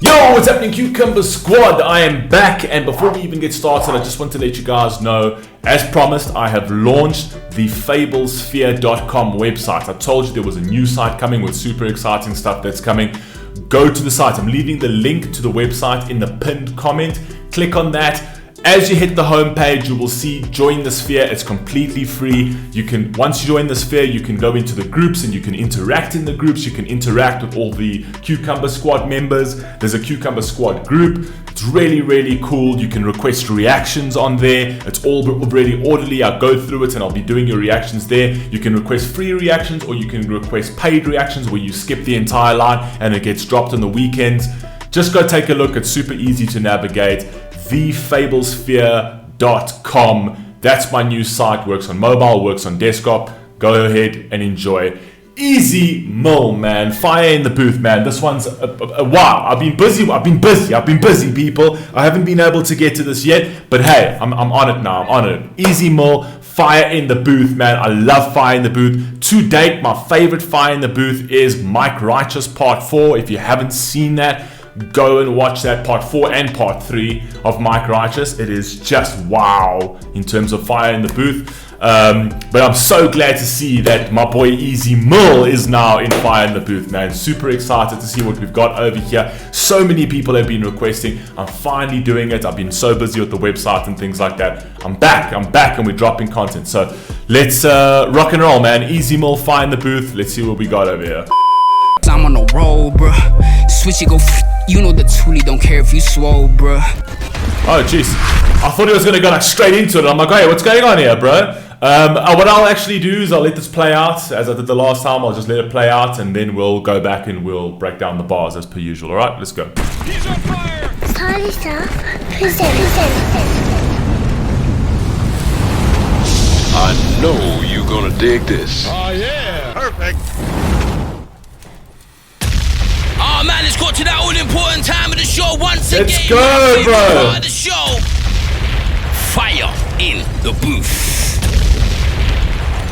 Yo, what's happening, Cucumber Squad? I am back, and before we even get started, I just want to let you guys know, as promised, I have launched the fablesphere.com website. I told you there was a new site coming with super exciting stuff that's coming. Go to the site. I'm leaving the link to the website in the pinned comment. Click on that. As you hit the home page, you will see join the sphere. It's completely free. Once you join the sphere, you can go into the groups and you can interact in the groups. You can interact with all the Cucumber Squad members. There's a Cucumber Squad group. It's really, really cool. You can request reactions on there. It's all really orderly. I'll go through it and I'll be doing your reactions there. You can request free reactions or you can request paid reactions where you skip the entire line and it gets dropped on the weekends. Just go take a look. It's super easy to navigate. Fablesphere.com. That's my new site. Works on mobile, works on desktop. Go ahead and enjoy. Easy mill, man. Fire in the booth, man. This one's wow. I've been busy, people. I haven't been able to get to this yet, but hey, I'm on it now. I'm on it. Easy mill. Fire in the booth, man. I love Fire in the Booth. To date, my favorite Fire in the Booth is Mike Righteous Part 4. If you haven't seen that, go and watch that Part 4 and Part 3 of Mike Righteous. It is just wow in terms of Fire in the Booth. But I'm so glad to see that my boy Easy Mill is now in Fire in the Booth, man. Super excited to see what we've got over here. So many people have been requesting. I'm finally doing it. I've been so busy with the website and things like that. I'm back and we're dropping content. So let's rock and roll, man. Easy Mill, Fire in the Booth. Let's see what we got over here. I'm on the road, bruh. Switch it, go you know the toolie, don't care if you swole, bruh. Oh jeez, I thought he was gonna go like straight into it. I'm like, hey, what's going on here, bro? What I'll actually do is I'll let this play out as I did the last time. I'll just let it play out and then we'll go back and we'll break down the bars as per usual. Alright, let's go. He's on fire! Party stuff. Present. I know you're gonna dig this. Oh yeah! Perfect! Oh man, it's got to that all-important time of the show once again. Let's go, bro! The show. Fire in the booth.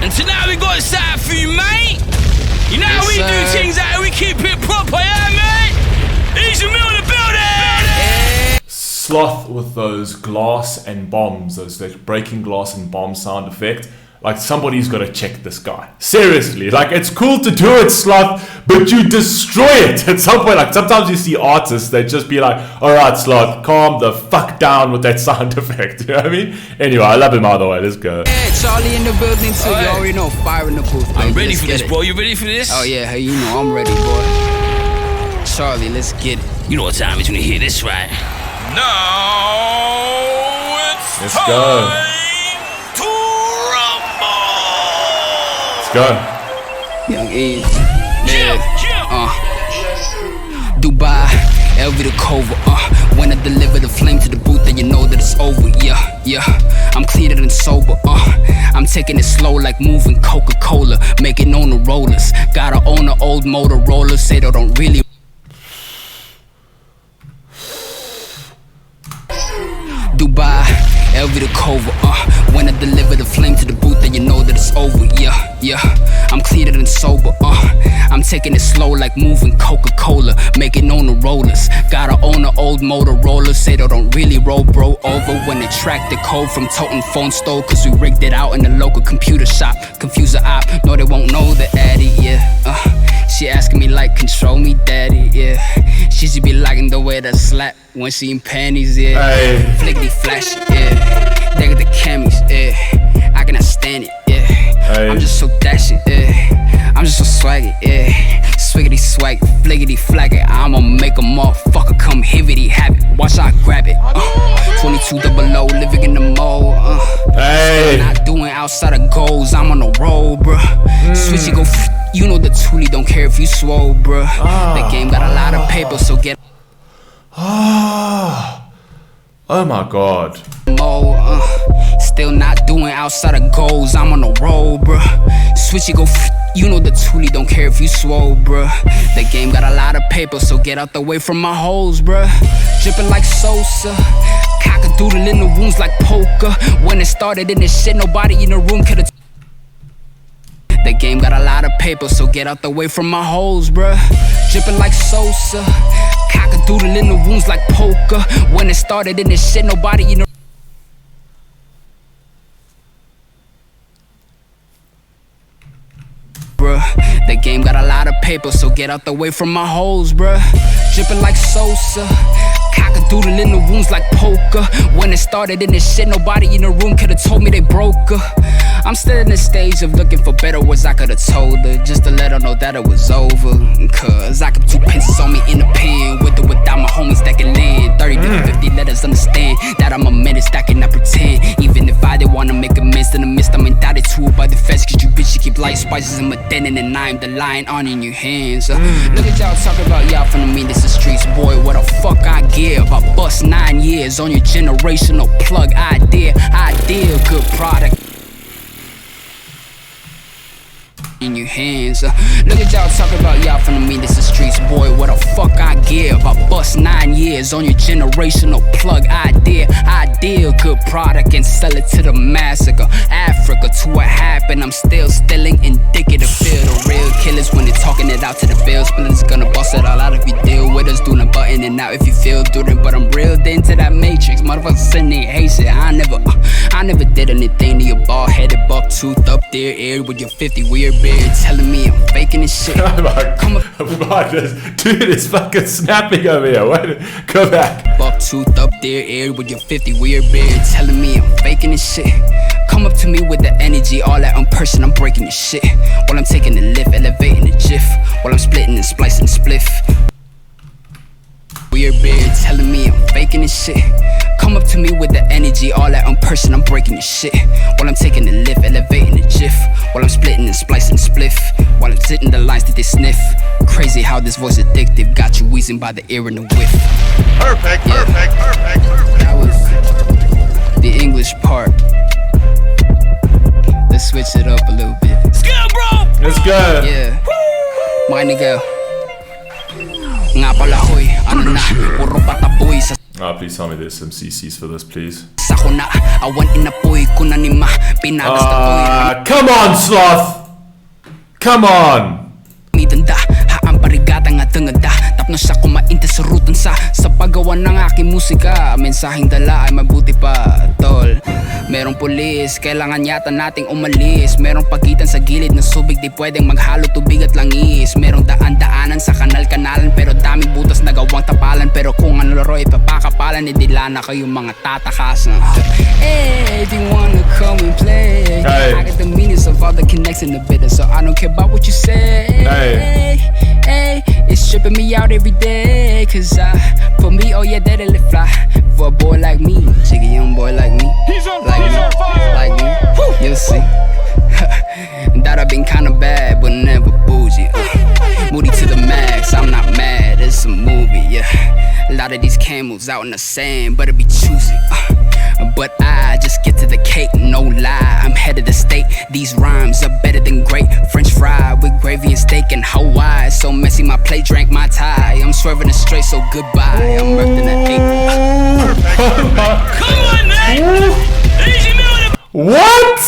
And tonight we got a side for you, mate. You know how we do things out here, we keep it proper, yeah, mate? Easy Mill in the building! Sloth with those glass and bombs, those breaking glass and bomb sound effect. Like, somebody's got to check this guy. Seriously, like, it's cool to do it, Sloth, but you destroy it at some point. Like, sometimes you see artists, they just be like, alright, Sloth, calm the fuck down with that sound effect. You know what I mean? Anyway, I love him either way. Let's go. Yeah, Charlie in the building too. Right. You already know, fire in the booth. I'm baby. ready Let's for get this, it. bro. You ready for this? Oh yeah, hey, you know I'm ready, boy. Charlie, let's get it. You know what time it is when you hear this, right? Now it's Let's time go. to rumble. Let's go. Young Eve. Yeah. Dubai, LV the cover. When I deliver the flame to the booth, then you know that it's over. Yeah. I'm cleaner than sober. I'm taking it slow like moving Coca-Cola. Making on the rollers. Gotta own an old Motorola. Say they don't really. Dubai, LV the cover. When I deliver the flame to the booth, then you know that it's over. Yeah. I'm cleaner than sober. I'm taking it slow like moving Coca-Cola. Making on the rollers. Gotta own an old Motorola. Say they don't really roll bro over when they track the code from toting phone stole. Cause we rigged it out in the local computer shop. Confuse the op, no they won't know the addy, yeah. She asking me like, control me daddy, yeah. She should be liking the way that slap when she in panties, yeah. Hey. Flickety flash, yeah. They got the camis, yeah. I cannot stand it, yeah. Hey. I'm just so dashing, yeah. I'm just so swaggy, yeah. Swiggity swag, fliggity flag it. I'ma make a motherfucker come hibbity habit. Watch I grab it. 22 double O, living in the mode. Hey. Not doing outside of goals. I'm on the road, bruh. Switch it, go. You know the toolie, don't care if you swole, bruh. The game got a lot of paper, so get. Oh my god. Still not doing outside of goals. I'm on the road, bruh. Switch it, go. You know the toolie, don't care if you swole, bruh. The game got a lot of paper, so get out the way from my hoes, bruh. Dripping like Sosa. Cockadoodle in the rooms like poker. When it started in this shit, nobody in the room could've. The game got a lot of paper, so get out the way from my hoes, bruh. Dripping like Sosa. Cockadoodle in the wounds like poker. When it started in this shit, nobody in the bruh, the game got a lot of paper, so get out the way from my hoes, bruh. Dripping like Sosa. Cockadoodle in the wounds like poker. When it started in this shit, nobody in the room could've told me they broke her. I'm still in the stage of looking for better words I could've told her, just to let her know that it was over. Cause I kept 2 pencils on me in the pen, with or without my homies that can land. 30 to 50 letters, understand that I'm a menace that cannot pretend. Even if I didn't wanna make amends, then I missed, I'm indicted to it by the feds. Cause you bitch, you keep light spices in my den, and I'm the lion on in your hands. Look at y'all talking about y'all from the meanest of streets. Boy, what the fuck I give? I bust 9 years on your generational plug idea. Good product in your hands. Look at y'all talking about y'all from the meanest of streets. Boy, what the fuck I give? I bust 9 years on your generational plug idea. Good product and sell it to the massacre. Africa to what happened, I'm still stealing indicative. Feel the real killers when they're talking it out to the field. Splinters gonna bust it all out if you deal with us. Doing a button and out if you feel doing, but I'm real into that matrix. Motherfuckers sitting there hate shit. I never did anything to your bald headed buck tooth up there, air with your 50 weird beard, telling me I'm faking this shit. Come on, dude, it's fucking snapping over here. Wait, go back. Buck tooth up there, air with your 50 weird beard, telling me I'm faking this shit. Come up to me with the energy, all that on person, I'm breaking your shit. While I'm taking the lift, elevating the jiff, while I'm splitting and splicing the spliff. Weird beard telling me I'm faking this shit. Come up to me with the energy, all that on person, I'm breaking your shit. While I'm taking the lift, elevating the jiff, while I'm splitting and splicing the spliff, while I'm sitting the lines that they sniff. Crazy how this voice addictive, got you wheezing by the ear and the whiff. Perfect. That was the English part. Let's switch it up a little bit. Skill, bro. Let's go. Yeah, my nigga. Nga pala hoy, ano na, puro pataboy sa Please tell me there's some CCs for this, please. sako na, awan inapoy ko na ni ma, pinagas na to'y Come on, Sloth! Come on! mitanda, haang parigata nga tangada. Tapno sa kumainte sa rutan sa paggawa ng aking musika. Mensaheng dala ay mabuti pa, tol. Merong pulis, kailangan yata nating umalis. Merong pagitan sa gilid ng subig, di pwedeng maghalo tubig at langis. Merong daan-daanan sa kanal-kanalan, pero daming butas na gawang tapalan. Pero kung ano laro ipapakapalan, idila na kayong mga tatakasan. Hey, if you wanna come and play, I got the meanings of all the connects in the bitter, so I don't care about what you say. Hey, it's tripping me out every day, cause for me, oh yeah, that'll fly. For a boy like me, take a young boy like me, He's on fire, like me, you'll see. That I've been kinda bad, but never bougie. Moody to the max, I'm not mad, it's a movie, yeah. A lot of these camels out in the sand, better be choosy. But I just get to the cake, no lie. I'm head of the state. These rhymes are better than great. French fry with gravy and steak in Hawaii. So messy, my plate drank my tie. I'm swerving it straight, so goodbye. I'm murked in an 8. Come on, man. Easy million. What?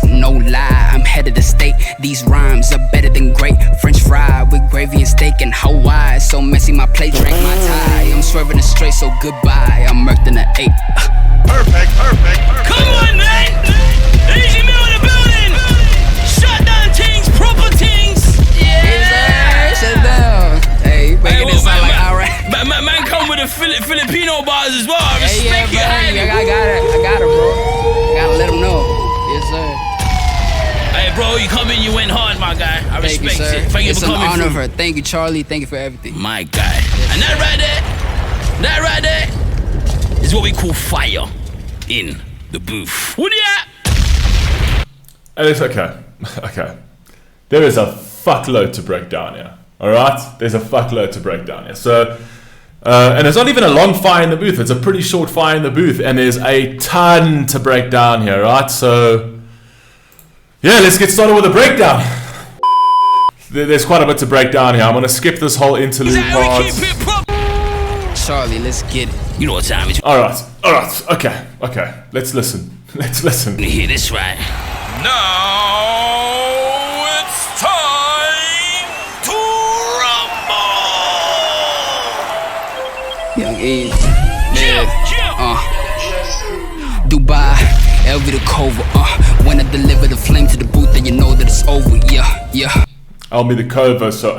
No lie, I'm head of the state. These rhymes are better than great. French fry with gravy and steak in Hawaii. So messy, my plate drank my tie. I'm swerving it straight, so goodbye. I'm murked in an 8. Perfect. Come on, man. Easy million building. Shut down things, proper things. Yeah. Shut down. Hey, you making it sound like alright. Man come with the Filipino bars as well. I Yeah, respect you. I got it, bro. Gotta let them know. Yes, sir. Hey, bro, you come in, you went hard, my guy. I Thank you, respect sir. it. Thank you It's for an coming honor through. for it. Thank you, Charlie. Thank you for everything. My guy. And that right there is what we call fire in the booth. Would ya? And it's okay. Okay. There is a fuckload to break down here. Alright? There's a fuckload to break down here. So, and it's not even a long fire in the booth. It's a pretty short fire in the booth. And there's a ton to break down here, right? So, yeah, let's get started with the breakdown. There's quite a bit to break down here. I'm going to skip this whole interlude part. Charlie, let's get it. You know what time it is. Alright. Okay. Let's listen. You hear this right? Now it's time to rumble. easy. Dubai, LV the cover. When I deliver the flame to the booth, then you know that it's over. Yeah. Hand me the cover. So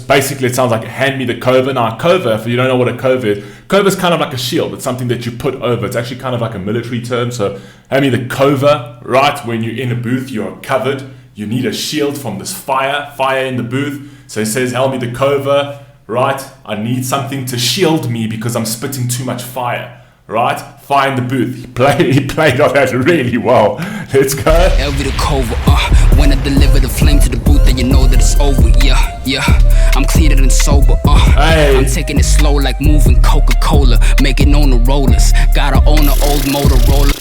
basically it sounds like hand me the cover. Now a cover, if you don't know what a cover is kind of like a shield. It's something that you put over. It's actually kind of like a military term. So hand me the cover, right? When you're in a booth, you're covered. You need a shield from this fire in the booth. So it says, hand me the cover, right? I need something to shield me because I'm spitting too much fire, right? Fire in the booth. He played on that really well. Let's go. LV the cover. When I deliver the flame to the booth, then you know that it's over. Yeah. I'm cleaner than sober. Hey. I'm taking it slow like moving Coca-Cola. Making on the rollers. Gotta own an old Motorola.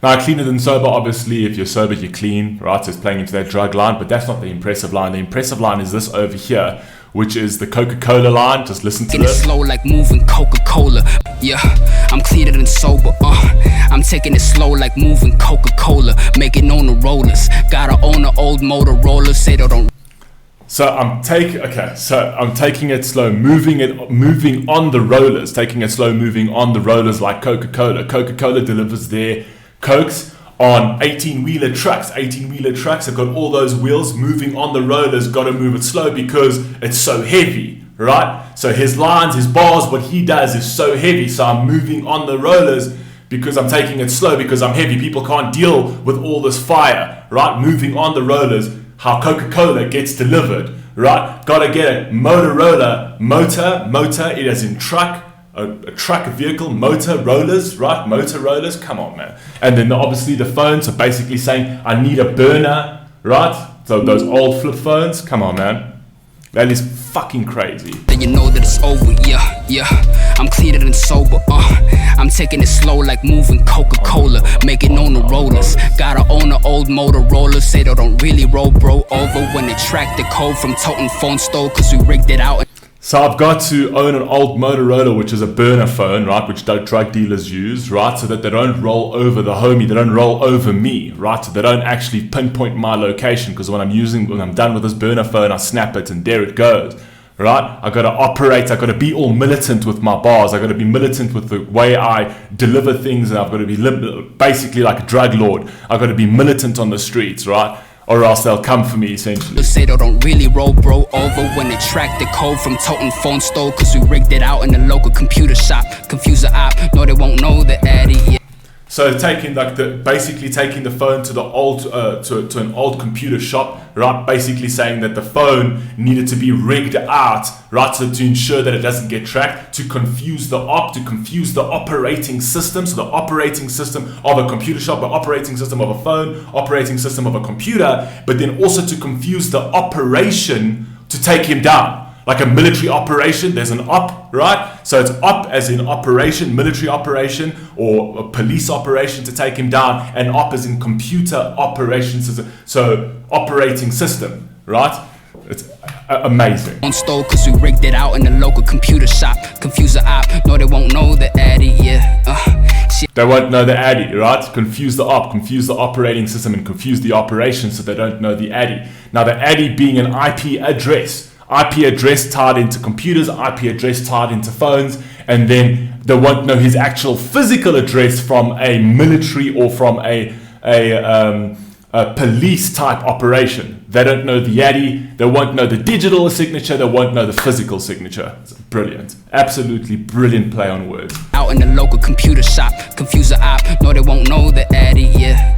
Now, cleaner than sober, obviously, if you're sober, you're clean, right? So it's playing into that drug line, but that's not the impressive line. The impressive line is this over here, which is the Coca-Cola line. Just listen to this. Slow like moving Coca-Cola. Yeah, I'm cleaner than sober. I'm taking it slow like moving Coca-Cola. Making on the rollers. Gotta own an old Motorola. Say they don't. So I'm taking it slow, moving on the rollers, taking it slow, moving on the rollers like Coca-Cola. Coca-Cola delivers their Cokes on 18-wheeler trucks. 18-wheeler trucks have got all those wheels moving on the rollers, got to move it slow because it's so heavy, right? So his lines, his bars, what he does is so heavy. So I'm moving on the rollers because I'm taking it slow because I'm heavy. People can't deal with all this fire, right? Moving on the rollers, how Coca-Cola gets delivered, right? Got to get a Motorola motor, it is in truck. A truck, a vehicle, motor rollers, right? Motor rollers, come on, man. And then obviously the phones are basically saying, I need a burner, right? So those old flip phones, come on, man. That is fucking crazy. Then you know that it's over, yeah. I'm cleaner than sober, I'm taking it slow like moving Coca-Cola. Making on the rollers. Gotta own an old Motorola. Say they don't really roll bro over when they track the code from toting phone stole cause we rigged it out. So I've got to own an old Motorola, which is a burner phone, right, which drug dealers use, right, so that they don't roll over the homie, they don't roll over me, right, so they don't actually pinpoint my location, because when I'm done with this burner phone, I snap it and there it goes, right? I got to operate, I got to be all militant with my bars, I got to be militant with the way I deliver things, and I've got to be basically like a drug lord. I got to be militant on the streets, right? Or else they'll come for me, essentially. Say they don't really roll bro over when they track the code from toting phone stole cause we rigged it out in the local computer shop. Confuse the op, no they won't know the addy, yeah. So basically taking the phone to the old to an old computer shop, right? Basically saying that the phone needed to be rigged out, right? So to ensure that it doesn't get tracked, to confuse the operating system. So the operating system of a computer shop, the operating system of a phone, operating system of a computer, but then also to confuse the operation to take him down. Like a military operation, there's an op, right? So it's op as in operation, military operation, or a police operation to take him down, and op as in computer operations, so operating system, right? It's amazing. On stole cause we rigged it out in the local computer shop. Confuse the op, no they won't know the addy, yeah. They won't know the addy, right? Confuse the op, confuse the operating system, and confuse the operation so they don't know the addy. Now the addy being an IP address tied into computers, IP address tied into phones, and then they won't know his actual physical address from a military or from a police type operation. They don't know the addy, they won't know the digital signature, they won't know the physical signature. It's brilliant. Absolutely brilliant play on words. Out in the local computer shop, confuse the op, no they won't know the addy, yeah.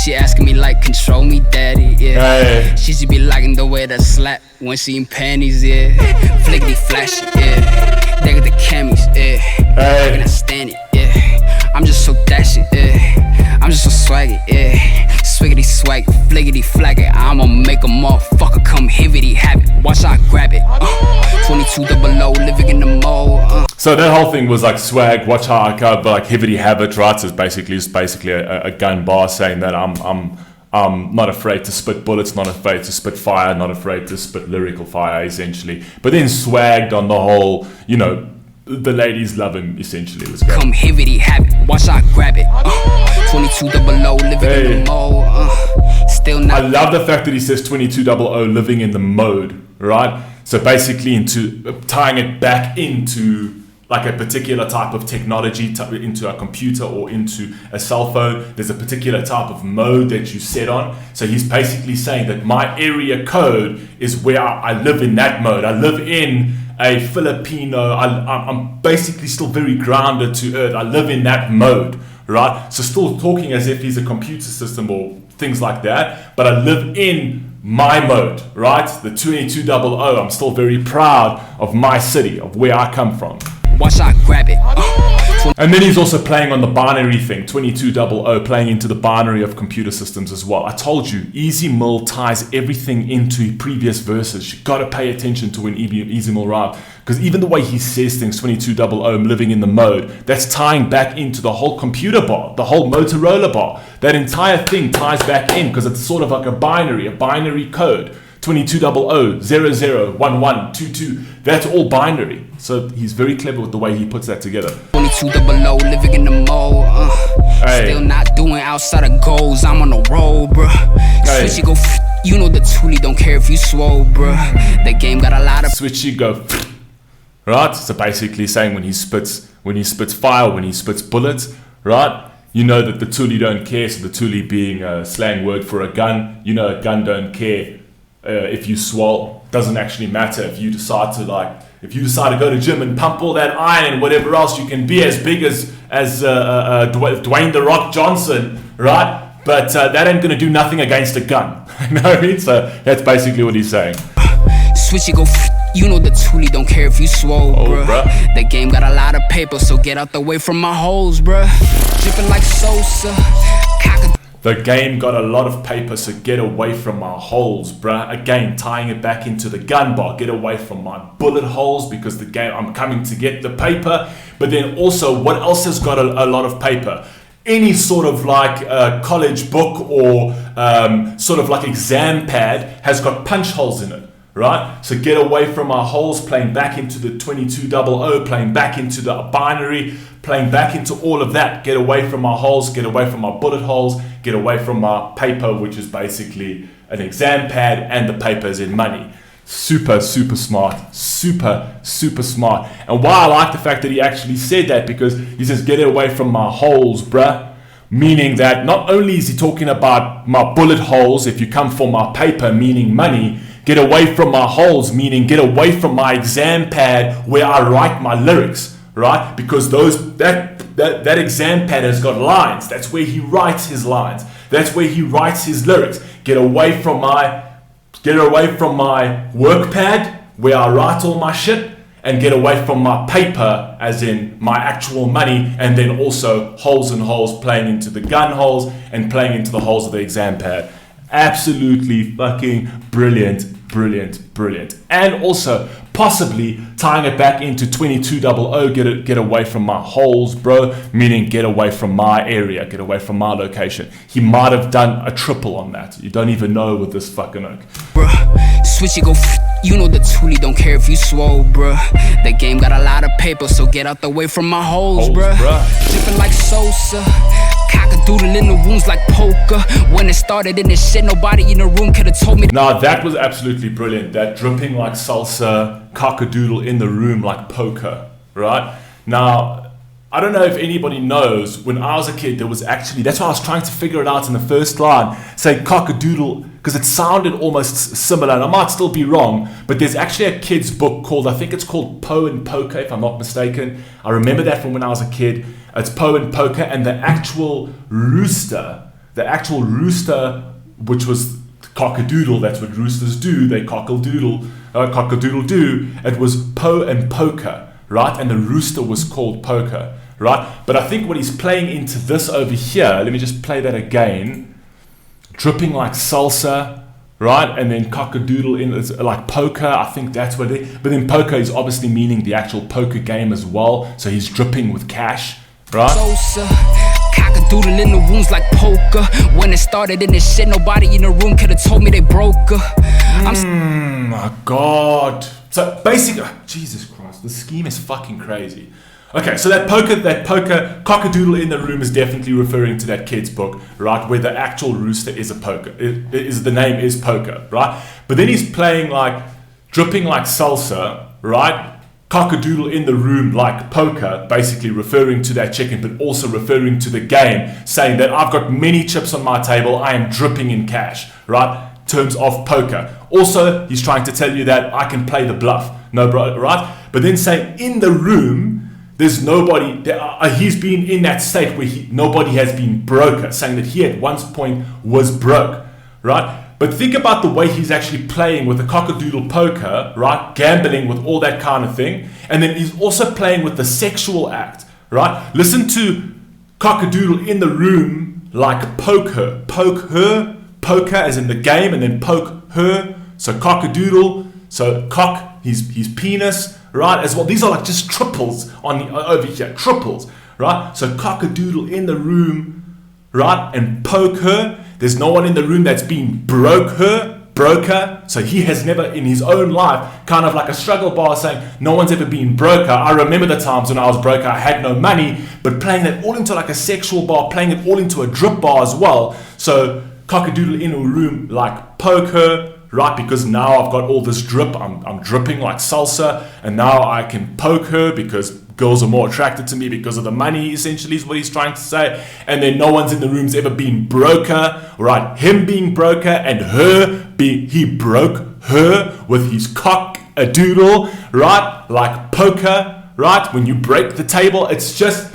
She asking me like, control me daddy, yeah. Hey. She should be liking the way that slap when she in panties, yeah. Flickety flash, yeah. They got the camis, yeah. Hey. I cannot stand it, yeah. I'm just so dashing, yeah. I'm just so swaggy, yeah. Swiggity swag, fliggity flag it. I'ma make a motherfucker come hibbity habit. Watch I grab it. 2200 living in the mall. So that whole thing was like swag, watch how I cover, like hibbity habit, right? So it's basically a gun bar saying that I'm not afraid to spit bullets, not afraid to spit fire, not afraid to spit lyrical fire, essentially. But then swagged on the whole, you know, the ladies love him, essentially. Let's go. Come hibbity habit, watch I grab it. 2200 living in the mall. Still not. I love the fact that he says 2200 living in the mode, right? So basically into tying it back into like a particular type of technology, into a computer or into a cell phone. There's a particular type of mode that you set on. So he's basically saying that my area code is where I live in that mode. I live in a Filipino, I'm basically still very grounded to earth. I live in that mode, right? So still talking as if he's a computer system or things like that, but I live in my mode, right? The 2200. I'm still very proud of my city, of where I come from. Watch I grab it. And then he's also playing on the binary thing, 2200, playing into the binary of computer systems as well. I told you, Easy Mill ties everything into previous verses. You gotta pay attention to when Easy Mill rhymes, because even the way he says things, 2200, I'm living in the mode, that's tying back into the whole computer bar, the whole Motorola bar. That entire thing ties back in because it's sort of like a binary code. 2200, 001122. That's all binary. So he's very clever with the way he puts that together. 2200, living in the mode. Still not doing outside of goals. I'm on the road, bruh. Switchy go, you know the toolie don't care if you swole, bruh. The game got a lot of switchy go, right? So basically saying when he spits fire, when he spits bullets, right? You know that the toolie don't care. So the toolie being a slang word for a gun. You know a gun don't care. If you swole, doesn't actually matter. If you decide to go to gym and pump all that iron and whatever else, you can be as big as Dwayne The Rock Johnson, right? But that ain't gonna do nothing against a gun. You know what I mean? So that's basically what he's saying. Switchy go, you know the toolie don't care if you swole, bruh. The game got a lot of paper, so get out the way from my holes, bruh. Dripping like Sosa. The game got a lot of paper, so get away from my holes, bruh. Again, tying it back into the gun bar. Get away from my bullet holes because the game, I'm coming to get the paper. But then also, what else has got a lot of paper? Any sort of like college book or sort of like exam pad has got punch holes in it, right? So get away from my holes, playing back into the 2200, playing back into the binary, playing back into all of that. Get away from my holes, get away from my bullet holes, get away from my paper, which is basically an exam pad, and the paper is in money. Super smart. Super smart. And why I like the fact that he actually said that, because he says, get away from my holes, bruh. Meaning that not only is he talking about my bullet holes, if you come for my paper, meaning money, get away from my holes, meaning get away from my exam pad where I write my lyrics, right? Because that exam pad has got lines. That's where he writes his lines. That's where he writes his lyrics. Get away from my work pad where I write all my shit, and get away from my paper, as in my actual money, and then also holes and holes, playing into the gun holes and playing into the holes of the exam pad. Absolutely fucking brilliant. And also possibly tying it back into 2200, get away from my holes, bro, meaning get away from my area, get away from my location. He might have done a triple on that. You don't even know with this fucking oak. Bruh, switchy go, you know the toolie don't care if you swole, bruh. The game got a lot of paper, so get out the way from my holes, bruh. Dripping like Sosa. Cock-a-doodle in the wounds like poker. When it started in this shit, nobody in the room could have told me. Now that was absolutely brilliant. That dripping like salsa, cock-a-doodle in the room like poker, right? Now, I don't know if anybody knows, when I was a kid, there was actually, that's why I was trying to figure it out in the first line, say cock-a-doodle, because it sounded almost similar, and I might still be wrong, but there's actually a kid's book called, I think it's called Poe and Poker, if I'm not mistaken. I remember that from when I was a kid. It's Poe and Poker, and the actual rooster, which was cock-a-doodle, that's what roosters do, they cock-a-doodle do, it was Poe and Poker, right? And the rooster was called Poker, right? But I think what he's playing into this over here, let me just play that again, dripping like salsa, right? And then cock-a-doodle in like poker, I think that's what it is. But then poker is obviously meaning the actual poker game as well, so he's dripping with cash, right? Cock-a-doodle in the wounds like poker. When it started in this shit, nobody in the room could have told me they broke her. My God. So basically, Jesus Christ, the scheme is fucking crazy. Okay, so that poker, cock-a-doodle in the room is definitely referring to that kid's book, right? Where the actual rooster is a poker. The name is poker, right? But then he's playing like dripping like salsa, right? Cockadoodle in the room like poker, basically referring to that chicken, but also referring to the game, saying that I've got many chips on my table, I am dripping in cash, right? In terms of poker. Also, he's trying to tell you that I can play the bluff, no bro, right? But then saying in the room, there's nobody, he's been in that state where nobody has been broke, saying that he at one point was broke, right? But think about the way he's actually playing with the cockadoodle poker, right? Gambling with all that kind of thing. And then he's also playing with the sexual act, right? Listen to cockadoodle in the room like poke her. Poke her, poker as in the game, and then poke her. So cockadoodle, so cock, his penis, right? As well, these are like just triples over here, triples, right? So cockadoodle in the room, right? And poke her. There's no one in the room that's been broker. So he has never in his own life, kind of like a struggle bar saying, no one's ever been broker. I remember the times when I was broker, I had no money, but playing that all into like a sexual bar, playing it all into a drip bar as well. So cockadoodle in a room like poker, right? Because now I've got all this drip, I'm dripping like salsa, and now I can poke her because girls are more attracted to me because of the money, essentially, is what he's trying to say. And then no one's in the room's ever been broker, right? Him being broker and he broke her with his cock-a-doodle, right? Like poker, right? When you break the table, it's just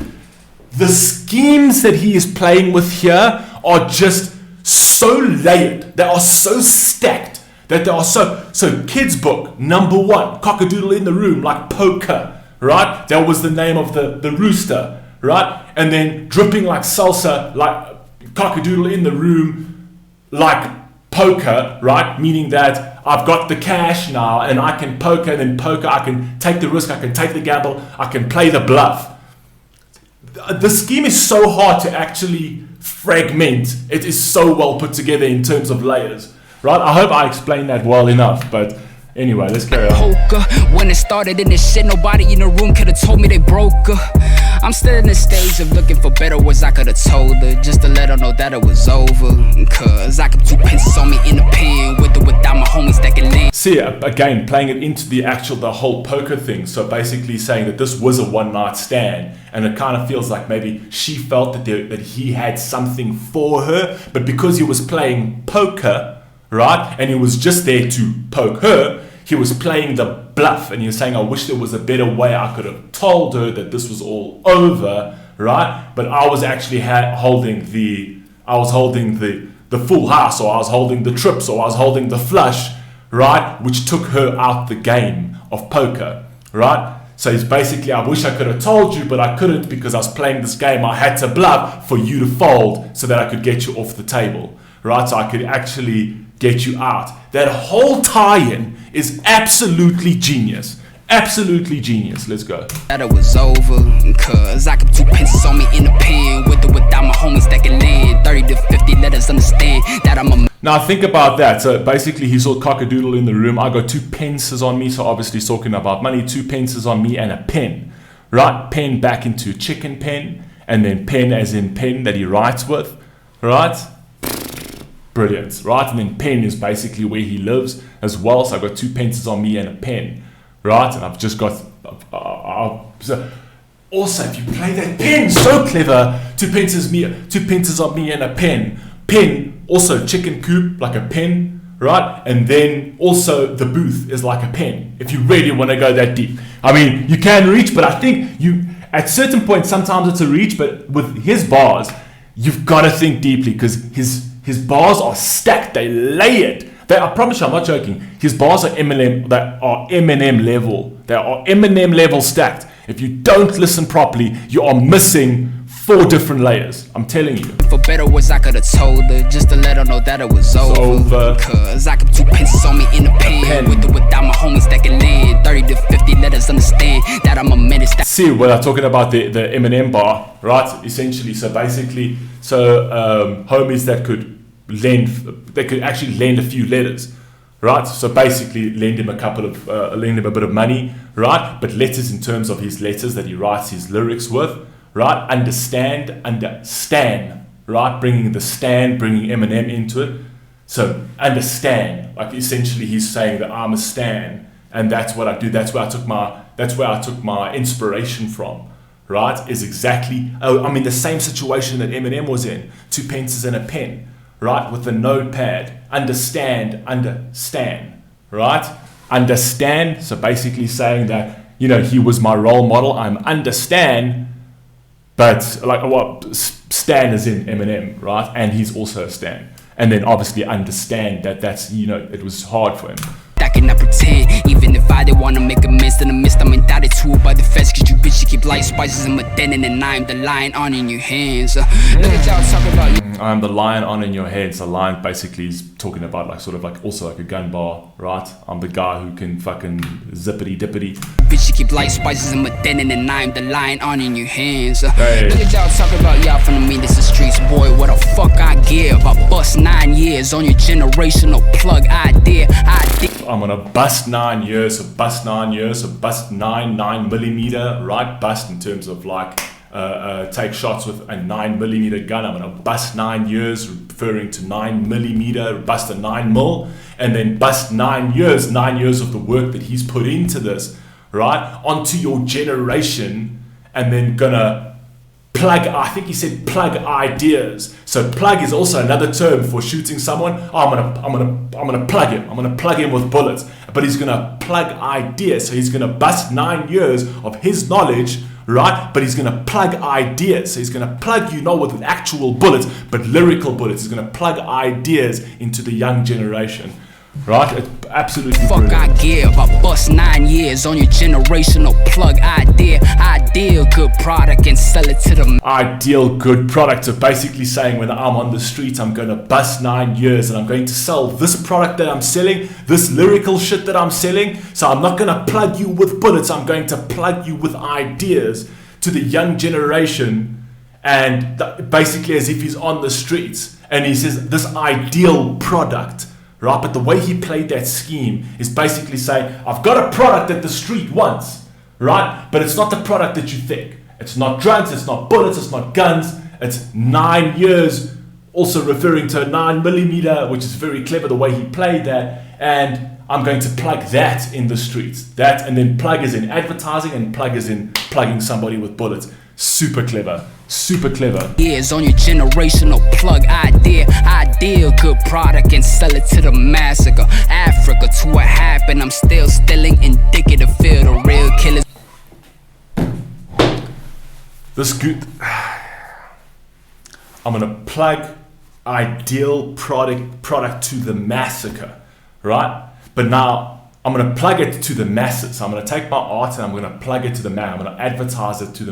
the schemes that he is playing with here are just so layered. They are so stacked that they are so kids book, number 1, cockadoodle in the room, like poker, right? That was the name of the rooster, right? And then dripping like salsa, like cockadoodle in the room, like poker, right? Meaning that I've got the cash now and I can poker, and then poker, I can take the risk, I can take the gamble, I can play the bluff. The scheme is so hard to actually fragment. It is so well put together in terms of layers, right? I hope I explained that well enough, but anyway, let's carry on. Poker. When it started in this shit, nobody in the room could've told me they broke her. I'm still in the stage of looking for better words I could've told her, just to let her know that it was over. Cause I kept 2 pencils on me in the pen, with or without my homies that can land. See, again, playing it into the whole poker thing. So basically saying that this was a one-night stand, and it kind of feels like maybe she felt that he had something for her, but because he was playing poker, right, and he was just there to poke her, he was playing the bluff, and he was saying, I wish there was a better way I could have told her that this was all over, right? But I was actually holding the full house, or I was holding the trips, or I was holding the flush, right? Which took her out the game of poker, right? So it's basically, I wish I could have told you, but I couldn't because I was playing this game. I had to bluff for you to fold so that I could get you off the table, right? So I could actually get you out. That whole tie-in is absolutely genius. Absolutely genius. Let's go. That it was over, cause I kept 2 pencils on me in the pen, with or without my homies that can land. 30 to 50 letters understand that I'm a... Now think about that. So basically he saw cockadoodle in the room. I got 2 pences on me, so obviously he's talking about money. 2 pences on me and a pen, right? Pen back into chicken pen, and then pen as in pen that he writes with, right? Brilliant, right? And then pen is basically where he lives as well. So I've got 2 pences on me and a pen, right? And I've just got also, if you play that pen, so clever. 2 pences on me and a pen. Pen, also chicken coop, like a pen, right? And then also the booth is like a pen, if you really want to go that deep. I mean, you can reach, but I think you, at certain points, sometimes it's a reach, but with his bars, you've got to think deeply, because his bars are stacked, they layered. I promise you, I'm not joking. His bars are Eminem level. They are Eminem level stacked. If you don't listen properly, you are missing 4 different layers. I'm telling you. For better words I could have told her, just to let her know that it was over. Cause I kept 2 pencils on me in the pen, with or without my homies that can land. 30 to 50 letters understand that I'm a menace. See, when I'm talking about the Eminem bar, right? Essentially, so basically, homies that could actually lend a few letters, right? So basically lend him a bit of money, right? But letters in terms of his letters that he writes his lyrics with, right? Understand, right? Bringing Eminem into it. So understand, like essentially he's saying that I'm a stan, and that's what I do. That's where I took my inspiration from, right? Is exactly, I'm in the same situation that Eminem was in, 2 pencils and a pen, right? With a notepad, understand, right? Understand, so basically saying that, you know, he was my role model, I'm understand, but like what Stan is in Eminem, right? And he's also a Stan. And then obviously understand that that's, you know, it was hard for him. I cannot pretend, even if I did wanna make amends, then I missed. I'm indicted to it by the feds, cause you bitch, you keep light spices in my den, and I'm the lion on in your hands. Look at y'all talking about you. I'm the lion on in your head. So lion basically is talking about like sort of like also like a gun bar, right? I'm the guy who can fucking zippity dippity. Bitch, you keep light spices in my den, and I'm the lion on in your hands. Hey. Look at y'all talking about y'all from the meanest of streets, boy. What the fuck I give? I bust 9 years on your generational plug idea. I'm gonna bust 9 years, so bust 9 years, so bust 9mm, right? Bust in terms of like take shots with a 9mm gun. I'm gonna bust 9 years, referring to 9mm, bust a 9mm, and then bust 9 years of the work that he's put into this, right? Onto your generation, and then gonna plug, I think he said plug ideas. So plug is also another term for shooting someone. Oh, I'm gonna plug him. I'm gonna plug him with bullets. But he's gonna plug ideas. So he's gonna bust 9 years of his knowledge, right? But he's gonna plug ideas. So he's gonna plug you not with actual bullets, but lyrical bullets. He's gonna plug ideas into the young generation. Right? It's absolutely fuck brilliant. I give. I bust 9 years on your generational plug idea. Ideal good product and sell it to them. Ideal good product. So basically saying when I'm on the street, I'm going to bust 9 years and I'm going to sell this product that I'm selling, this lyrical shit that I'm selling. So I'm not going to plug you with bullets. I'm going to plug you with ideas to the young generation. And basically as if he's on the streets and he says this ideal product. Right, but the way he played that scheme is basically saying, I've got a product that the street wants, right? But it's not the product that you think. It's not drugs, it's not bullets, it's not guns. It's 9 years, also referring to a 9mm, which is very clever the way he played that. And I'm going to plug that in the streets. That, and then plug is in advertising and plug is in plugging somebody with bullets. Super clever. Super clever. Years on your generational plug idea. Ideal good product and sell it to the massacre. Africa to what happened. I'm still stealing indicative feel the real killers. This good. I'm gonna plug ideal product to the massacre, right? But now I'm going to plug it to the masses. So I'm going to take my art and I'm going to plug it to the man. I'm going to advertise it to the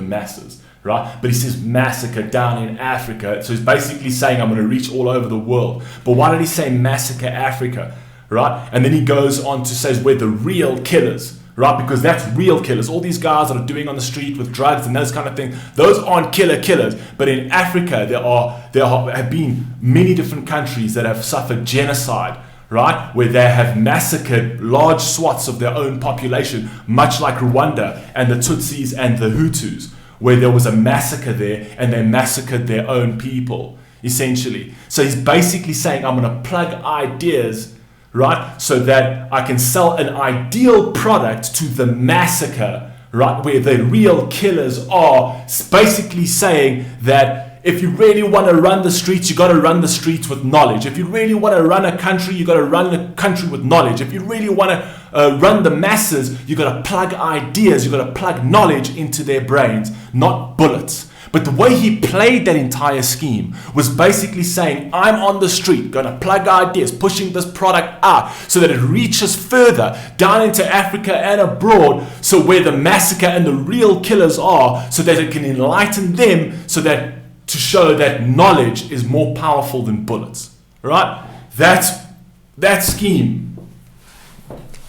masses, right? But he says massacre down in Africa. So he's basically saying I'm going to reach all over the world. But why did he say massacre Africa, right? And then he goes on to say we're the real killers, right? Because that's real killers. All these guys that are doing on the street with drugs and those kind of things, those aren't killers. But in Africa, there have been many different countries that have suffered genocide, right, where they have massacred large swaths of their own population, much like Rwanda and the Tutsis and the Hutus, where there was a massacre there and they massacred their own people, essentially. So he's basically saying, I'm going to plug ideas, right, so that I can sell an ideal product to the massacre, right, where the real killers are. It's basically saying that if you really want to run the streets, you got to run the streets with knowledge. If you really want to run a country, you got to run the country with knowledge. If you really want to run the masses, you got to plug ideas, you got to plug knowledge into their brains, not bullets. But the way he played that entire scheme was basically saying, I'm on the street, going to plug ideas, pushing this product out so that it reaches further down into Africa and abroad, so where the massacre and the real killers are, so that it can enlighten them, so that to show that knowledge is more powerful than bullets, right? That scheme.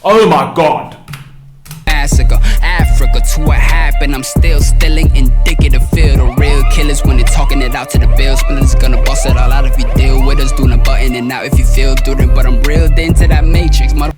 Oh my God. Massacre, Africa to what happened. I'm still stealing indicative feel the real killers when they're talking it out to the bill splitters. Gonna bust it all out if you deal with us. Doing a button and out if you feel doing it. But I'm reeled into that matrix. Wait.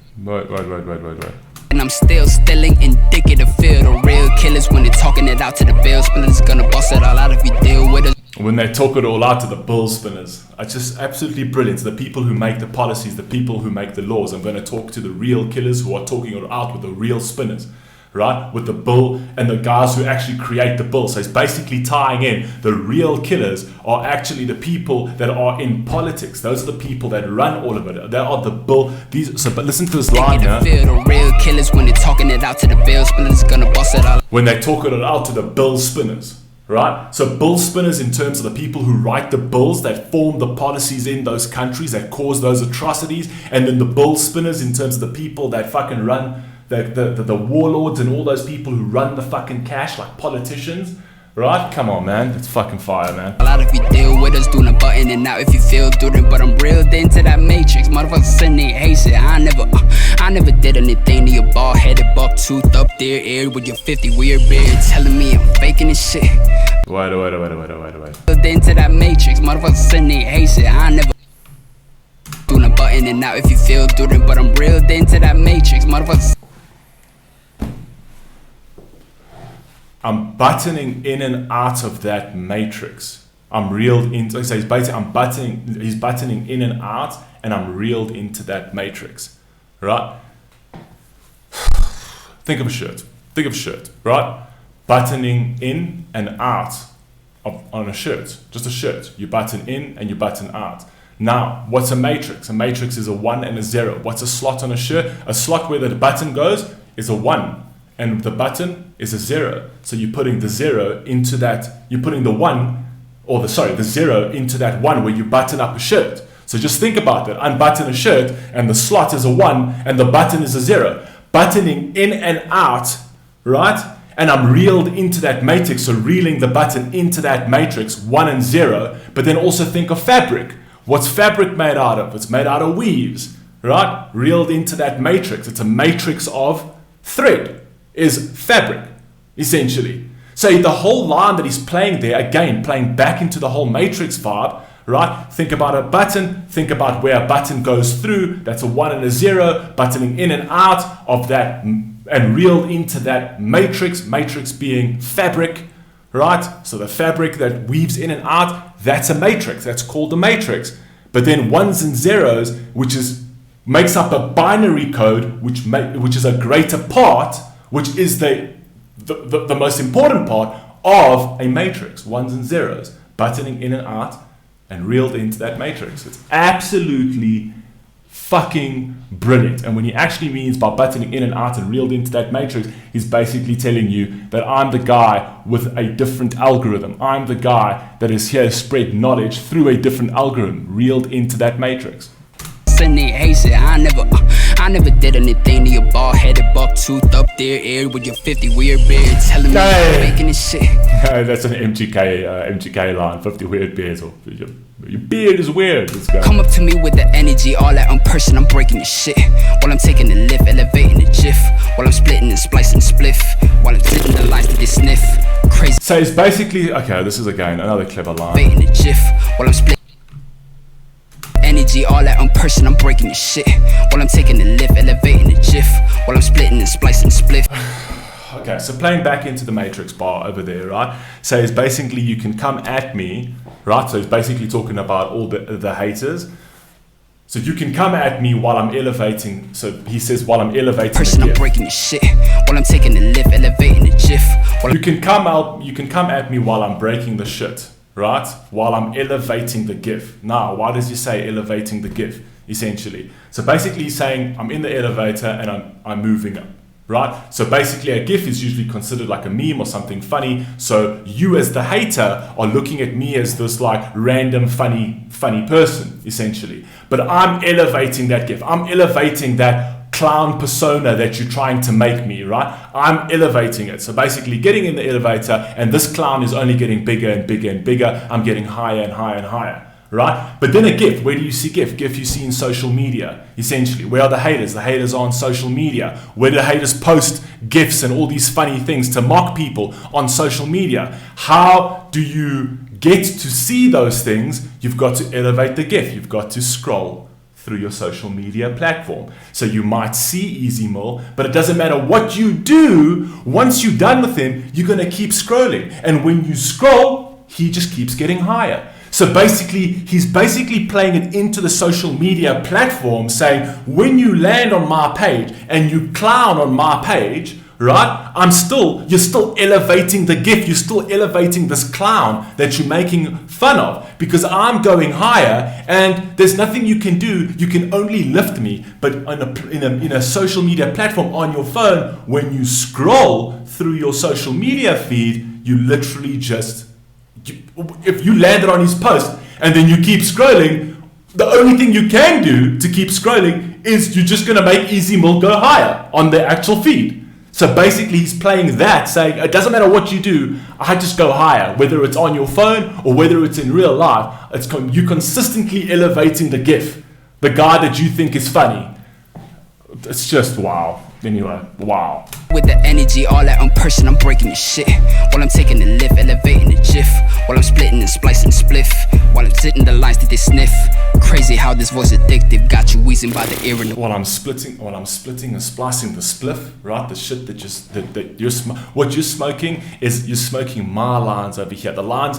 And I'm still stealing indicative feel the real killers when they're talking it out to the bill splitters. Gonna bust it all out if you deal with us. when they talk it all out to the bill spinners. It's just absolutely brilliant. The people who make the policies, the people who make the laws. I'm going to talk to the real killers who are talking it out with the real spinners, right? With the bill and the guys who actually create the bill. So it's basically tying in the real killers are actually the people that are in politics. Those are the people that run all of it. They are the bill. But listen to this line here. The real killers when they're talking it out to the bill spinners, gonna bust it all. When they talk it out to the bill spinners. Right? So bill spinners in terms of the people who write the bills that form the policies in those countries that cause those atrocities, and then the bill spinners in terms of the people that fucking run the warlords and all those people who run the fucking cash like politicians. Right? Come on, man. It's fucking fire, man. A lot of you deal with us doing a button and out if you feel doing it, but I'm reeled into that matrix. Motherfuckers sitting there hating. I never did anything to your bald headed buck tooth up there, ear with your 50 weird beard, telling me I'm faking this shit. Wait. Reeled into that matrix. Motherfuckers sitting there hating. I never doing a button and out if you feel doing it, but I'm reeled into that matrix. Motherfuckers. I'm buttoning in and out of that matrix. I'm reeled into. So he's buttoning in and out, and I'm reeled into that matrix, right? Think of a shirt, right? Buttoning in and out on a shirt, just a shirt. You button in and you button out. Now, what's a matrix? A matrix is a 1 and a 0. What's a slot on a shirt? A slot where the button goes is a 1. And the button is a 0. So you're putting the 0 into that, you're putting the 0 into that 1 where you button up a shirt. So just think about that. Unbutton a shirt and the slot is a 1 and the button is a 0. Buttoning in and out, right? And I'm reeled into that matrix. So reeling the button into that matrix, 1 and 0. But then also think of fabric. What's fabric made out of? It's made out of weaves, right? Reeled into that matrix. It's a matrix of thread. Is fabric, essentially. So the whole line that he's playing there, again, playing back into the whole matrix vibe, right? Think about a button, think about where a button goes through, that's a 1 and a 0, buttoning in and out of that, and reeled into that matrix being fabric, right? So the fabric that weaves in and out, that's a matrix, that's called the matrix. But then 1s and 0s, which makes up a binary code, which is a greater part, which is the most important part of a matrix, 1s and 0s, buttoning in and out and reeled into that matrix. It's absolutely fucking brilliant. And when he actually means by buttoning in and out and reeled into that matrix, he's basically telling you that I'm the guy with a different algorithm. I'm the guy that is here to spread knowledge through a different algorithm, reeled into that matrix. I never did anything to your bald headed buck tooth up there, ear with your 50 weird beard, telling me I'm making this shit. That's an MGK line, 50 weird beards. Your beard is weird. This guy. Come up to me with the energy, all that on person, I'm breaking the shit. While I'm taking the lift, elevating the jiff. While I'm splitting and splicing spliff. While I'm splitting the lines to this sniff. Crazy. So it's basically, okay, this is again another clever line. Elevating the jiff. While I'm splitting energy, all that on person, I'm breaking the shit. While I'm taking the lift, elevating the jiff. While I'm splitting and splicing spliff. Okay, so playing back into the matrix bar over there, right? So it's basically you can come at me, right? So he's basically talking about all the haters. So you can come at me while I'm elevating. So he says while I'm elevating person, the I'm breaking the shit. While I'm taking the lift, elevating the jiff. You can come at me while I'm breaking the shit. Right? While I'm elevating the GIF. Now, why does he say elevating the GIF, essentially? So basically he's saying I'm in the elevator and I'm moving up, right? So basically a GIF is usually considered like a meme or something funny. So you as the hater are looking at me as this like random funny person, essentially. But I'm elevating that GIF. I'm elevating that clown persona that you're trying to make me, right? I'm elevating it. So basically getting in the elevator and this clown is only getting bigger and bigger and bigger. I'm getting higher and higher and higher, right? But then a GIF, where do you see GIF? GIF you see in social media, essentially. Where are the haters? The haters are on social media. Where do the haters post GIFs and all these funny things to mock people on social media? How do you get to see those things? You've got to elevate the GIF. You've got to scroll through your social media platform. So you might see Easy Mill, but it doesn't matter what you do. Once you're done with him, you're going to keep scrolling. And when you scroll, he just keeps getting higher. So basically, he's basically playing it into the social media platform, saying, when you land on my page and you clown on my page, right? You're still elevating the gift. You're still elevating this clown that you're making fun of, because I'm going higher and there's nothing you can do. You can only lift me. But in a social media platform on your phone, when you scroll through your social media feed, you literally just, if you landed on his post and then you keep scrolling, the only thing you can do to keep scrolling is you're just going to make Easy Mill go higher on the actual feed. So basically he's playing that, saying it doesn't matter what you do, I just go higher, whether it's on your phone or whether it's in real life. You're consistently elevating the GIF, the guy that you think is funny. It's just wow. Anyway, wow. With the energy, all that on person, I'm breaking your shit. While I'm taking the lift, elevating the jiff. While I'm splitting and splicing spliff. While I'm sitting the lines that they sniff. Crazy how this voice addictive got you wheezing by the ear and the... While I'm splitting and splicing the spliff, right? The shit that you're what you're smoking is you're smoking my lines over here. The lines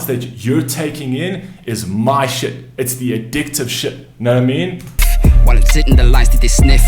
that you're taking in is my shit. It's the addictive shit. Know what I mean? While I'm sitting the lines that they sniff.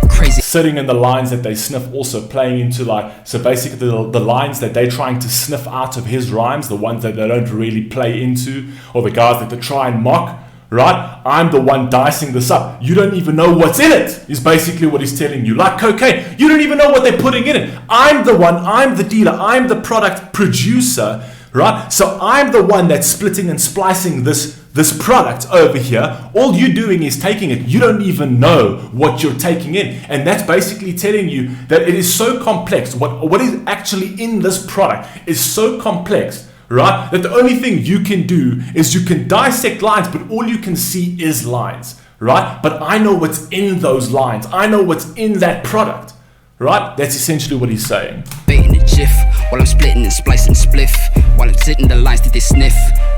Crazy. Sitting in the lines that they sniff, also playing into so basically the lines that they're trying to sniff out of his rhymes, the ones that they don't really play into, or the guys that they try and mock, right? I'm the one dicing this up. You don't even know what's in it, is basically what he's telling you. Like cocaine, you don't even know what they're putting in it. I'm the one, I'm the dealer, I'm the product producer, right? So I'm the one that's splitting and splicing this product over here. All you're doing is taking it. You don't even know what you're taking in. And that's basically telling you that it is so complex. What is actually in this product is so complex, right? That the only thing you can do is you can dissect lines, but all you can see is lines, right? But I know what's in those lines. I know what's in that product, right? That's essentially what he's saying. Baiting the jiff. While I'm splitting and splicing spliff. While I'm sitting the lines that they sniff.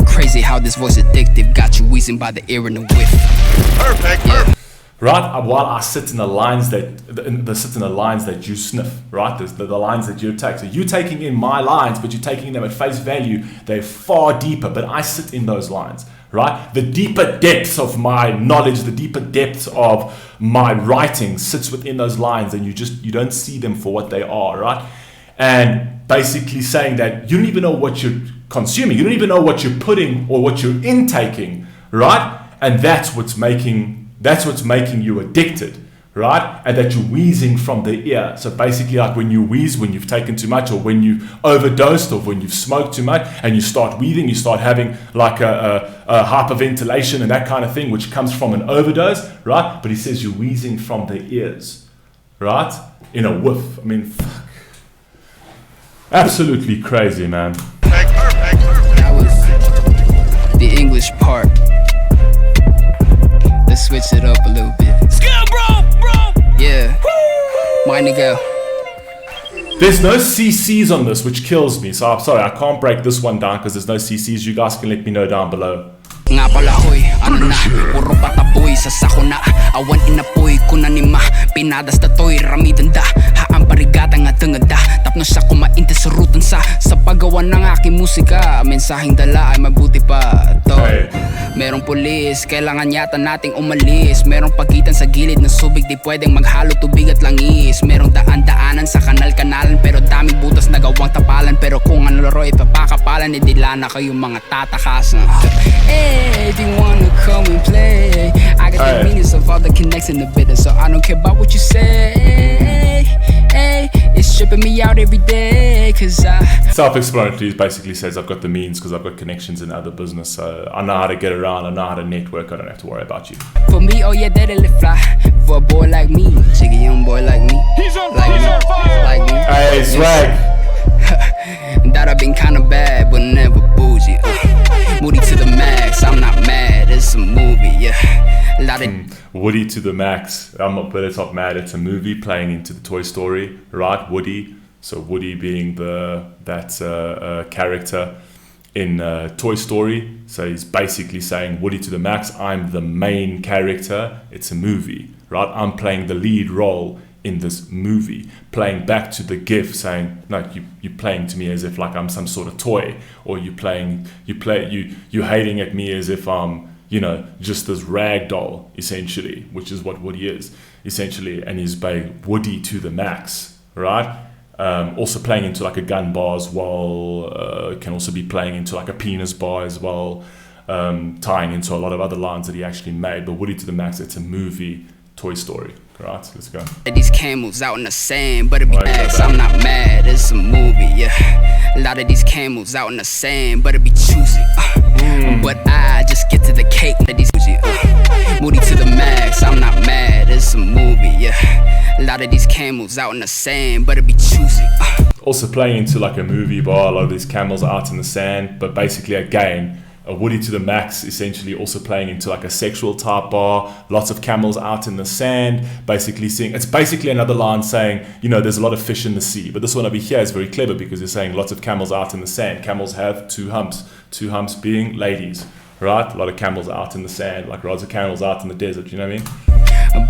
Crazy how this voice addictive got you wheezing by the ear and the whiff. Perfect. Yeah. Right, while I sit in the lines that you sniff, right? The lines that you take. So you're taking in my lines, but you're taking them at face value. They're far deeper, but I sit in those lines, right? The deeper depths of my knowledge, the deeper depths of my writing sits within those lines, and you don't see them for what they are, right? And basically saying that you don't even know what you're consuming, you don't even know what you're putting or what you're intaking, right? And that's what's making you addicted, right? And that you're wheezing from the ear. So basically, like when you wheeze, when you've taken too much, or when you've overdosed, or when you've smoked too much, and you start wheezing, you start having like a hyperventilation and that kind of thing, which comes from an overdose, right? But he says you're wheezing from the ears, right? In a whiff. I mean, fuck. Absolutely crazy, man. Perfect. That was the English part. Let's switch it up a little bit. Skill, bro. Yeah. My nigga. There's no CCs on this, which kills me. So I'm sorry, I can't break this one down because there's no CCs. You guys can let me know down below. Nga pala hoy, ano na, puro pataboy sa sako na. Awan inapoy ko na ni ma, pinadas na to'y ramidan da. Haan parigata nga tangad da, tapno siya kumainte sa rutan sa paggawa ng aking musika, mensaheng dala ay mabuti pa to. Merong pulis, kailangan yata nating umalis. Merong pagitan sa gilid ng subig, di pwedeng maghalo tubig at langis. Merong daan-daanan sa kanal-kanalan, pero daming butas na gawang tapalan. Pero kung ano laro ipapakapalan, idila na kayong mga tatakasan. Hey, do you wanna come and play? I got the meanings of all the connects in the bitter, so I don't care about what you say. Hey, it's tripping me out every day, cause Self-explanatory basically says I've got the means because I've got connections in other business, so I know how to get around, I know how to network, I don't have to worry about you. For me, oh yeah, that'll fly. For a boy like me, chicken young boy like me. He's on like fire. Like me. Hey, swag! That I've been kinda bad, but never bougie. Moody to the max, I'm not mad, it's a movie, yeah. A lot of Woody to the max. But it's not mad. It's a movie playing into the Toy Story, right? Woody. So Woody being that character in Toy Story. So he's basically saying Woody to the max. I'm the main character. It's a movie, right? I'm playing the lead role in this movie, playing back to the GIF, saying, no, you're playing to me as if like I'm some sort of toy, or you're hating at me as if I'm, you know, just this rag doll, essentially, which is what Woody is, essentially, and he's playing Woody to the max, right? Also playing into like a gun bar as well, can also be playing into like a penis bar as well, tying into a lot of other lines that he actually made. But Woody to the max, it's a movie, Toy Story. Right, let's go. These camels out in the sand, but it be ass. I'm not mad, it's a movie, yeah. A lot of these camels out in the sand, but it be choosy. But I just get to the cake. These Moody to the max, I'm not mad, it's a movie, yeah. A lot of these camels out in the sand, but it be choosy. Also playing into like a movie bar, a lot of these camels are out in the sand, but basically again, a Woody to the max, essentially also playing into like a sexual type bar, lots of camels out in the sand, basically seeing, it's basically another line saying, you know, there's a lot of fish in the sea. But this one over here is very clever because it's saying lots of camels out in the sand. Camels have two humps being ladies, right? A lot of camels out in the sand, like rods of camels out in the desert, you know what I mean?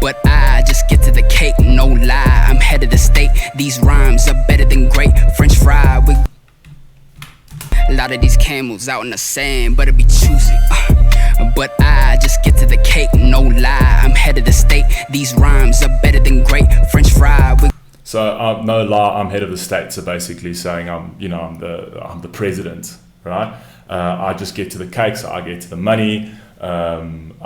But I just get to the cake, no lie, I'm head of the state. These rhymes are better than great. French fry with a lot of these camels out in the sand, but it be choosy. But I just get to the cake, no lie, I'm head of the state. These rhymes are better than great. French fry with. So no lie, I'm head of the state. So basically saying I'm the president, right? I just get to the cake, so I get to the money.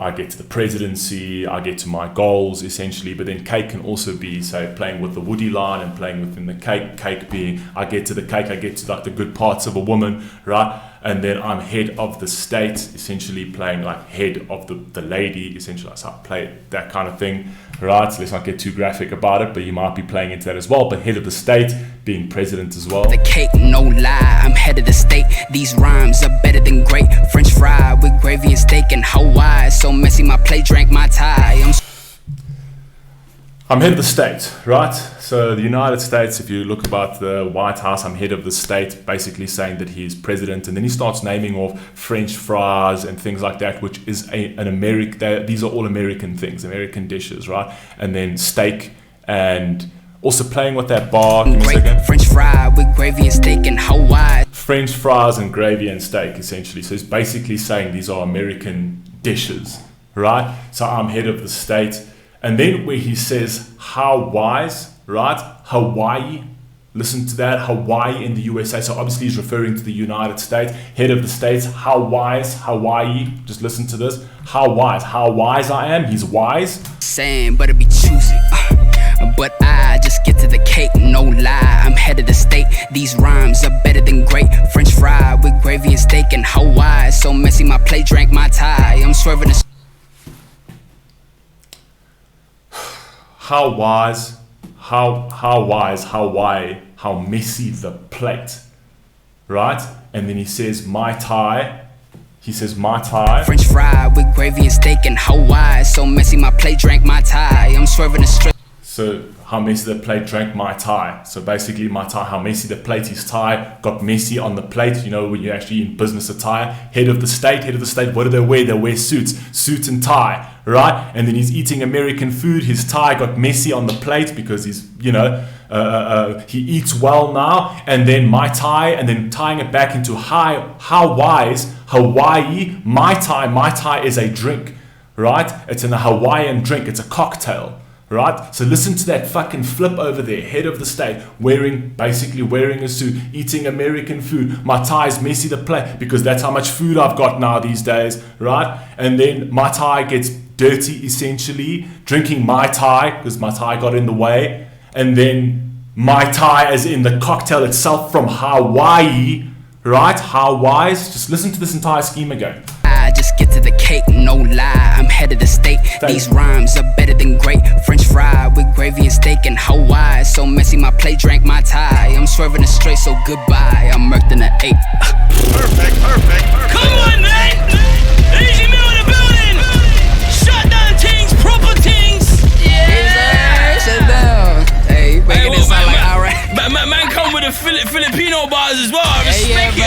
I get to the presidency, I get to my goals essentially, but then cake can also be, say, playing with the Woody line and playing within the cake being, I get to the cake, I get to like the good parts of a woman, right? And then I'm head of the state, essentially playing like head of the lady, essentially, so I play that kind of thing, right? So let's not get too graphic about it, but you might be playing into that as well, but head of the state, being president as well. The cake, no lie, I'm head of the state. These rhymes are better than great. French fry with gravy and steak in Hawaii. So messy, my plate drank my tie. I'm head of the state, right? So the United States, if you look about the White House, I'm head of the state, basically saying that he's president. And then he starts naming off French fries and things like that, which is an American, these are all American things, American dishes, right? And then steak, and also playing with that bar. Give me a second. French fry with gravy and steak in Hawaii. French fries and gravy and steak, essentially. So he's basically saying these are American dishes, right? So I'm head of the state. And then where he says, how wise, right? Hawaii, listen to that, Hawaii in the USA. So obviously he's referring to the United States, head of the states. How wise, Hawaii, just listen to this. How wise I am, he's wise. Saying, but it be choosy. But I just get to the cake, no lie, I'm head of the state. These rhymes are better than great. French fry with gravy and steak in Hawaii. So messy, my plate drank my tie. I'm swerving the How wise, Hawaii, how messy the plate, right? And then he says, my tie. He says, my tie. French fry with gravy and steak in Hawaii. So messy, my plate drank my tie. I'm swerving the straight. So how messy the plate drank my tie. So basically my tie, how messy the plate, his tie got messy on the plate. You know, when you're actually in business attire, head of the state, what do they wear? They wear suits and tie, right? And then he's eating American food. His tie got messy on the plate because he's, you know, he eats well now. And then my tie, and then tying it back into how wise, Hawaii, my tie is a drink, right? It's a Hawaiian drink. It's a cocktail. Right? So listen to that fucking flip over there. Head of the state, basically wearing a suit, eating American food. My tie is messy the plate because that's how much food I've got now these days, right? And then my tie gets dirty essentially, drinking my tie because my tie got in the way. And then my tie as in the cocktail itself from Hawaii, right? How wise? Just listen to this entire scheme again. I just get to the cake, no lie, I'm head of the state. These rhymes are better than great. French fry with gravy and steak in Hawaii. So messy, my plate drank my tie. I'm swerving it straight, so goodbye. I'm murked in the 8. Perfect. Come on, man! Easy me in the building! Shut down things, proper things! Yeah! Shut down. Hey, you making it sound like alright. Man come with the Filipino bars as well. I Yeah, respect it.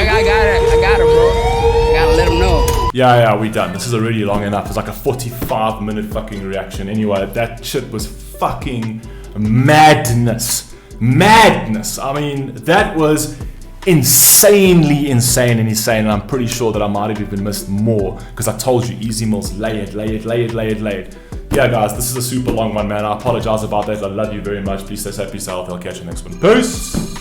I got it, bro. Gotta let them know. Yeah, we done. This is already long enough. It's like a 45-minute fucking reaction. Anyway, that shit was fucking madness. I mean, that was insanely insane and insane, and I'm pretty sure that I might have even missed more because I told you easy mills, lay it. Yeah guys, this is a super long one, man. I apologize about that. I love you very much. Please stay safe, peace out. I'll catch you next one. Peace.